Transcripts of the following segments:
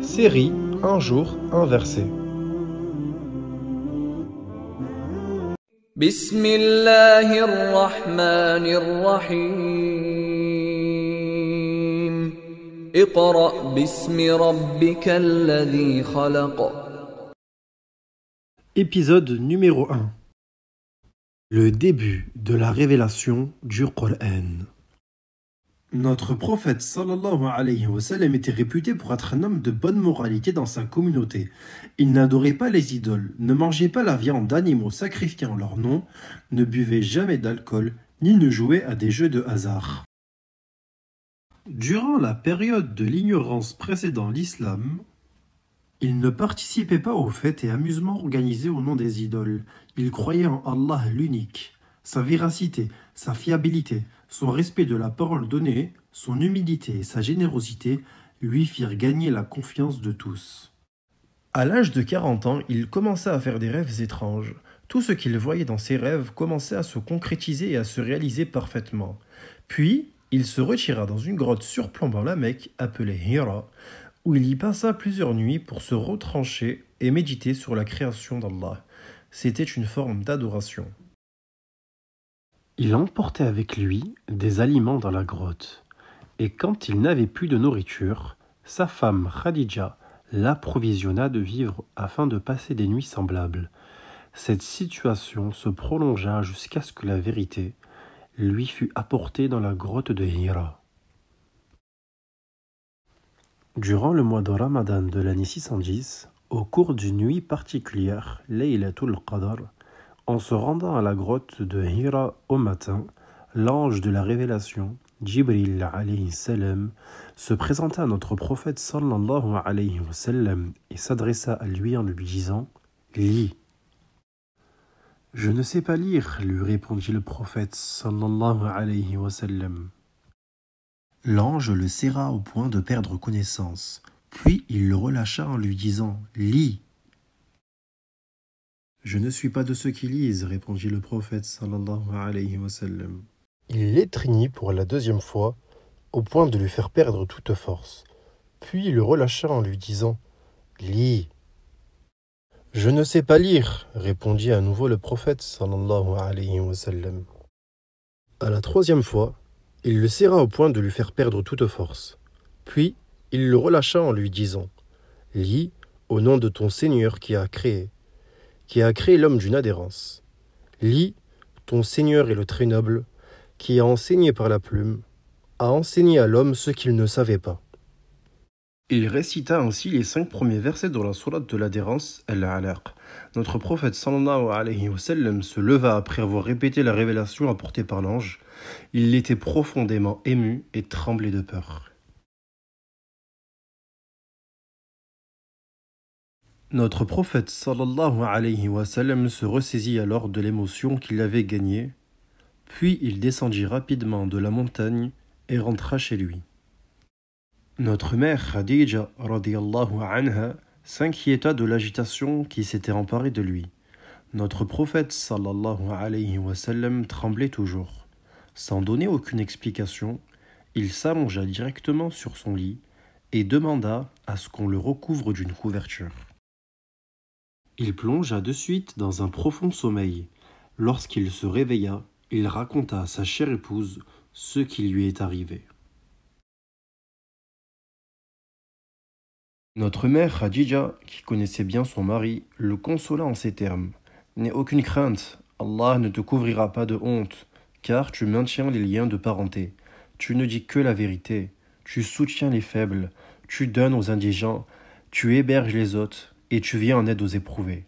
Série Un jour, un verset. بسم الله الرحمن الرحيم اقرأ باسم ربك الذي خلق Épisode numéro 1. Le début de la révélation du Coran. Notre prophète sallallahu alayhi wa sallam était réputé pour être un homme de bonne moralité dans sa communauté. Il n'adorait pas les idoles, ne mangeait pas la viande d'animaux sacrifiés en leur nom, ne buvait jamais d'alcool, ni ne jouait à des jeux de hasard. Durant la période de l'ignorance précédant l'islam, il ne participait pas aux fêtes et amusements organisés au nom des idoles. Il croyait en Allah l'unique. Sa véracité, sa fiabilité, son respect de la parole donnée, son humilité et sa générosité lui firent gagner la confiance de tous. À l'âge de 40 ans, il commença à faire des rêves étranges. Tout ce qu'il voyait dans ses rêves commençait à se concrétiser et à se réaliser parfaitement. Puis, il se retira dans une grotte surplombant la Mecque, appelée Hira, où il y passa plusieurs nuits pour se retrancher et méditer sur la création d'Allah. C'était une forme d'adoration. Il emportait avec lui des aliments dans la grotte, et quand il n'avait plus de nourriture, sa femme Khadija l'approvisionna de vivres afin de passer des nuits semblables. Cette situation se prolongea jusqu'à ce que la vérité lui fût apportée dans la grotte de Hira. Durant le mois de Ramadan de l'année 610, au cours d'une nuit particulière, Laylatul Qadr, en se rendant à la grotte de Hira au matin, l'ange de la révélation, Jibril alayhi salam, se présenta à notre prophète sallallahu alayhi wa sallam et s'adressa à lui en lui disant « Lis ». « Je ne sais pas lire », lui répondit le prophète sallallahu alayhi wa sallam. L'ange le serra au point de perdre connaissance, puis il le relâcha en lui disant « Lis ». « Je ne suis pas de ceux qui lisent », répondit le prophète sallallahu alayhi wa sallam. Il l'étreignit pour la deuxième fois, au point de lui faire perdre toute force, puis il le relâcha en lui disant « Lis ». « Je ne sais pas lire », répondit à nouveau le prophète sallallahu alayhi wa sallam. À la troisième fois, il le serra au point de lui faire perdre toute force. Puis, il le relâcha en lui disant « Lis au nom de ton Seigneur qui a créé l'homme d'une adhérence. Lis, ton Seigneur est le très noble, qui a enseigné par la plume, a enseigné à l'homme ce qu'il ne savait pas. » Il récita ainsi les 5 premiers versets de la sourate de l'adhérence, Al-Alaq. Notre prophète sallallahu alayhi wa sallam se leva après avoir répété la révélation apportée par l'ange. Il était profondément ému et tremblait de peur. Notre prophète sallallahu alayhi wa sallam se ressaisit alors de l'émotion qu'il avait gagnée, puis il descendit rapidement de la montagne et rentra chez lui. Notre mère Khadija radiyallahu anha s'inquiéta de l'agitation qui s'était emparée de lui. Notre prophète sallallahu alayhi wa sallam tremblait toujours. Sans donner aucune explication, il s'allongea directement sur son lit et demanda à ce qu'on le recouvre d'une couverture. Il plongea de suite dans un profond sommeil. Lorsqu'il se réveilla, il raconta à sa chère épouse ce qui lui est arrivé. Notre mère Khadija, qui connaissait bien son mari, le consola en ces termes. « N'aie aucune crainte, Allah ne te couvrira pas de honte, car tu maintiens les liens de parenté. Tu ne dis que la vérité, tu soutiens les faibles, tu donnes aux indigents, tu héberges les hôtes, et tu viens en aide aux éprouvés. »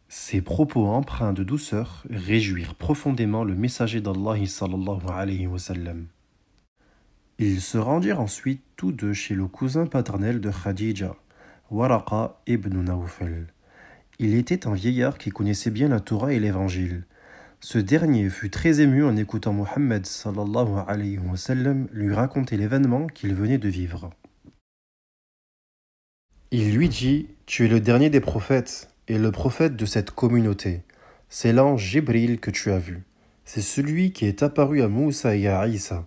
Ces propos empreints de douceur réjouirent profondément le messager d'Allah sallallahu alayhi wa sallam. Ils se rendirent ensuite tous deux chez le cousin paternel de Khadija, Waraqa ibn Nawfal. Il était un vieillard qui connaissait bien la Torah et l'Évangile. Ce dernier fut très ému en écoutant Mohammed sallallahu alayhi wa sallam lui raconter l'événement qu'il venait de vivre. Il lui dit « Tu es le dernier des prophètes. est le prophète de cette communauté. C'est l'ange Jibril que tu as vu. C'est celui qui est apparu à Moussa et à Isa,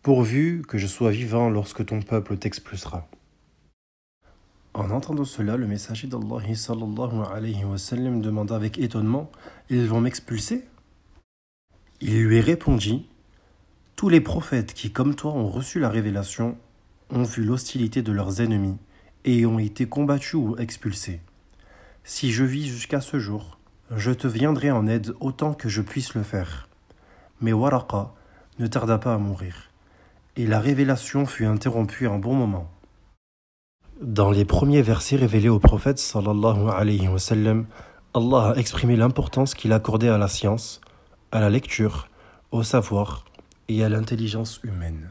pourvu que je sois vivant lorsque ton peuple t'expulsera. » En entendant cela, le messager d'Allah sallallahu alayhi wa sallam demanda avec étonnement: « Ils vont m'expulser ?» Il lui répondit: « Tous les prophètes qui, comme toi, ont reçu la révélation, ont vu l'hostilité de leurs ennemis et ont été combattus ou expulsés. Si je vis jusqu'à ce jour, je te viendrai en aide autant que je puisse le faire. » Mais Waraqa ne tarda pas à mourir, et la révélation fut interrompue un bon moment. Dans les premiers versets révélés au prophète sallallahu alayhi wa sallam, Allah a exprimé l'importance qu'il accordait à la science, à la lecture, au savoir et à l'intelligence humaine.